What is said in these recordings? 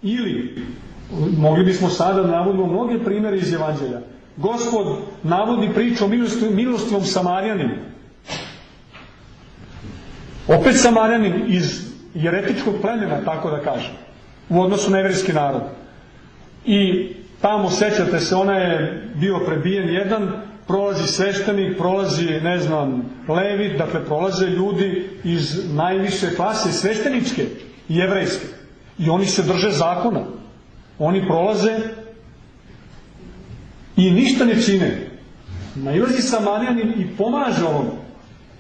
Ili, mogli bismo sada da navodimo mnoge primere iz Evanđelja. Gospod navodi priču o milostivom Samarjaninu. Opet Samarjanin iz jeretičkog plemena, tako da kažem, u odnosu na evrijski narod. I tamo, sećate se, ona je bio prebijen jedan, prolazi sveštenik, prolazi, ne znam, levit, dakle prolaze ljudi iz najviše klase, svešteničke i jevrejske. I oni se drže zakona. Oni prolaze i ništa ne čine. Nailazi Samarjanin i pomaže ovom.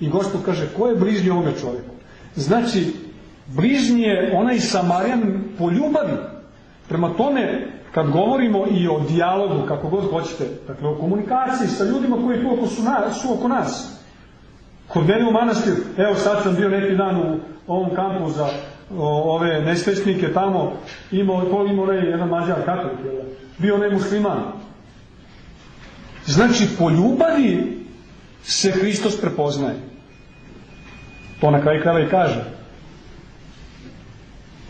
I Gospod kaže, ko je bližnji ovome čovjeku? Znači, bližnji je onaj Samarjanin po ljubavi. Prema tome, kad govorimo i o dijalogu, kako god hoćete, dakle o komunikaciji sa ljudima koji tu su oko nas. Kod mene u manastiru, evo sad sam bio neki dan u ovom kampu za ove nesvesnike tamo, imao onaj jedan Mađar katolik, bio onaj musliman. Znači, po ljubavi se Hristos prepoznaje. To na kraju krajeva i kaže.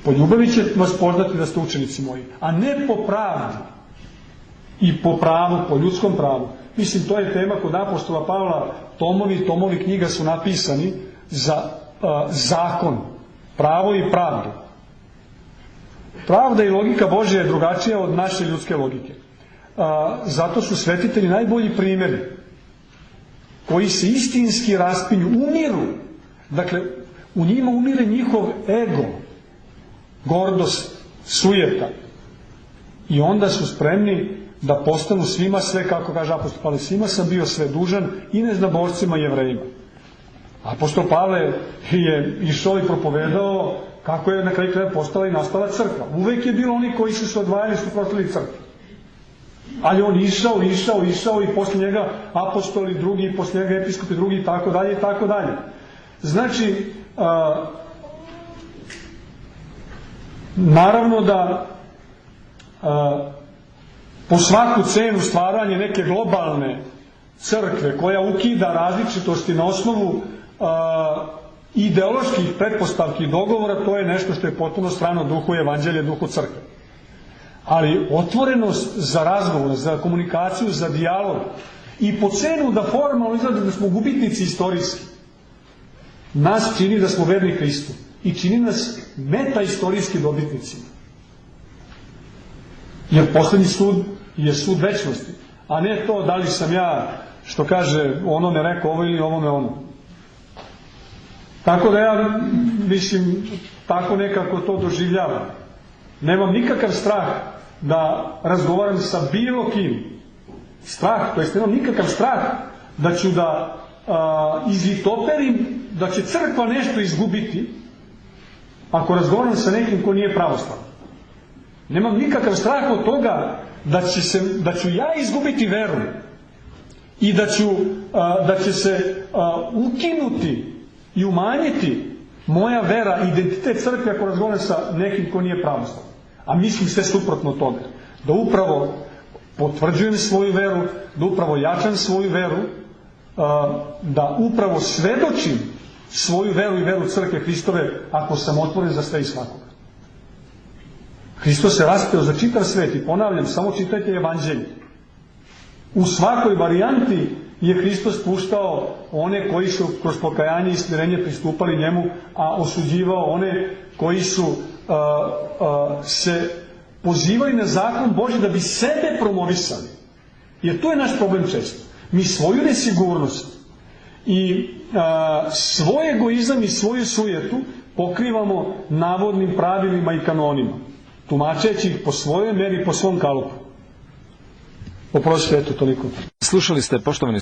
Po ljubavi će vas poznati da ste učenici moji, a ne po pravdi i po pravu, po ljudskom pravu. Mislim, to je tema kod apostola Pavla, tomovi knjiga su napisani za zakon, pravo i pravdu. Pravda i logika Božja je drugačija od naše ljudske logike. Zato su svetitelji najbolji primjeri, koji se istinski raspinju, umiru. Dakle, u njima umire njihov ego, gordost, sujeta. I onda su spremni da postanu svima sve, kako kaže apostol Pavle, svima sam bio sve dužan i neznabošcima i Jevrejima. Apostol Pavle je išao i propovedao kako je na kraju krajeva postala i nastala crkva. Uvek je bilo oni koji su se odvajali, su prošli crkvu. Ali on išao i posle njega apostoli drugi, i posle njega episkopi drugi i tako dalje i tako dalje. Znači, naravno da po svaku cenu stvaranje neke globalne crkve koja ukida različitosti na osnovu ideoloških pretpostavki i dogovora, to je nešto što je potpuno strano duhu evanđelja, duhu crkve. Ali otvorenost za razgovor, za komunikaciju, za dijalog i po cenu da formalno izgleda da smo gubitnici istorijski, nas čini da smo verni Hristu i čini nas metaistorijski dobitnicima. Jer poslednji sud je sud večnosti, a ne to da li sam ja, što kaže, ono ne rekao ovo ili ovo ne ono. Tako da ja, mislim, tako nekako to doživljavam. Nemam nikakav strah da razgovaram sa bilo kim. Strah, to jest nemam nikakav strah da ću da izvitoperim, da će crkva nešto izgubiti ako razgovaram sa nekim ko nije pravoslavan. Nemam nikakav strah od toga da ću ja izgubiti veru i da će se ukinuti i umanjiti moja vera, identitet crkve ako razgovaram sa nekim ko nije pravoslavan. A mislim sve suprotno od toga. Da upravo potvrđujem svoju veru, da upravo jačam svoju veru, da upravo svedočim svoju veru i veru crkve Hristove ako sam otvoren za sve i svakoga. Hristos se raspeo za čitav svet i ponavljam, samo čitajte evanđelje. U svakoj varijanti je Hristos puštao one koji su kroz pokajanje i smirenje pristupali njemu, a osuđivao one koji su se pozivali na zakon Božji da bi sebe promovisali. Jer to je naš problem često. Mi svoju nesigurnost i svoj egoizam i svoju sujetu pokrivamo navodnim pravilima i kanonima, tumačeći ih po svojoj meri, po svom kalupu. Oprostite, eto toliko. Slušali ste, poštovani